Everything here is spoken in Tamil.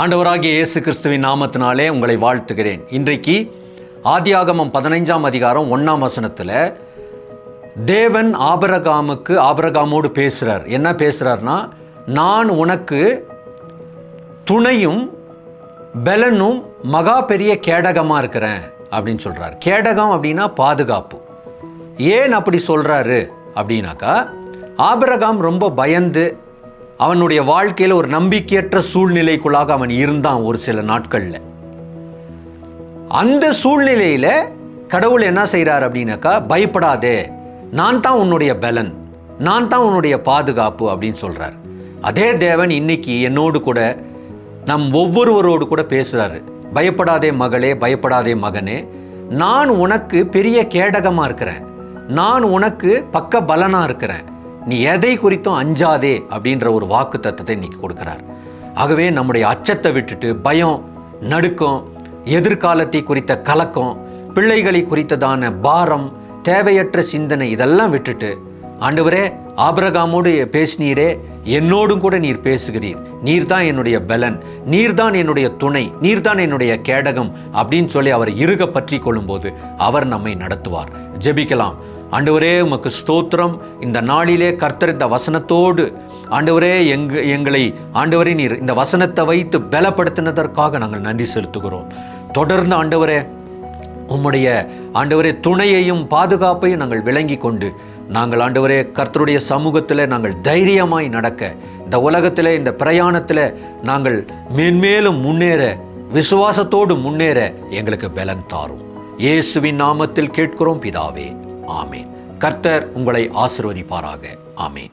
ஆண்டவராகிய இயேசு கிறிஸ்துவின் நாமத்தினாலே உங்களை வாழ்த்துகிறேன். இன்றைக்கு ஆதியாகமம் 15ஆம் அதிகாரம் 1ஆம் வசனத்தில் தேவன் ஆபிரகாமோடு பேசுகிறார். என்ன பேசுகிறார்னா, நான் உனக்கு துணையும் பெலனும் மகா பெரிய கேடகமாக இருக்கிறேன் அப்படின்னு சொல்கிறார். கேடகம் அப்படின்னா பாதுகாப்பு. ஏன் அப்படி சொல்கிறாரு அப்படின்னாக்கா, ஆபிரகாம் ரொம்ப பயந்து அவனுடைய வாழ்க்கையில் ஒரு நம்பிக்கையற்ற சூழ்நிலைக்குள்ளாக அவன் இருந்தான் ஒரு சில நாட்களில். அந்த சூழ்நிலையில் கடவுள் என்ன செய்கிறார் அப்படின்னாக்கா, பயப்படாதே, நான் தான் உன்னுடைய பலன், நான் தான் உன்னுடைய பாதுகாப்பு அப்படின்னு சொல்கிறார். அதே தேவன் இன்னைக்கு என்னோடு கூட நம் ஒவ்வொருவரோடு கூட பேசுகிறாரு. பயப்படாதே மகளே, பயப்படாதே மகனே, நான் உனக்கு பெரிய கேடகமாக இருக்கிறேன், நான் உனக்கு பக்க பலனாக இருக்கிறேன், நீ எதை குறித்தும் அஞ்சாதே அப்படின்ற ஒரு வாக்கு தத்தத்தை இன்னைக்கு கொடுக்கிறார். ஆகவே நம்முடைய அச்சத்தை விட்டுட்டு பயம், நடுக்கம், எதிர்காலத்தை குறித்த கலக்கம், பிள்ளைகளை குறித்ததான பாரம், தேவையற்ற சிந்தனை இதெல்லாம் விட்டுட்டு, ஆண்டவரே ஆபிரகாமோடு பேசினீரே, என்னோடும் கூட நீர் பேசுகிறீர், நீர்தான் என்னுடைய பலன், நீர்தான் என்னுடைய துணை, நீர்தான் என்னுடைய கேடகம் அப்படின்னு சொல்லி அவர் இறுக பற்றி கொள்ளும்போது அவர் நம்மை நடத்துவார். ஜெபிக்கலாம். ஆண்டவரே உமக்கு ஸ்தோத்திரம். இந்த நாளிலே கர்த்தர் இந்த வசனத்தோடு ஆண்டவரே எங்களை ஆண்டவரே நீர் இந்த வசனத்தை வைத்து பலப்படுத்தினதற்காக நாங்கள் நன்றி செலுத்துகிறோம். தொடர்ந்து ஆண்டவரே உம்முடைய ஆண்டவரே துணையையும் பாதுகாப்பையும் நாங்கள் விளங்கி கொண்டு நாங்கள் ஆண்டவரே கர்த்தருடைய சமூகத்தில் நாங்கள் தைரியமாய் நடக்க, இந்த உலகத்தில் இந்த பிரயாணத்தில் நாங்கள் மேன்மேலும் முன்னேற, விசுவாசத்தோடு முன்னேற எங்களுக்கு பலன் தாரும். இயேசுவின் நாமத்தில் கேட்கிறோம் பிதாவே, ஆமேன். கர்த்தர் உங்களை ஆசீர்வதிப்பாராக. ஆமேன்.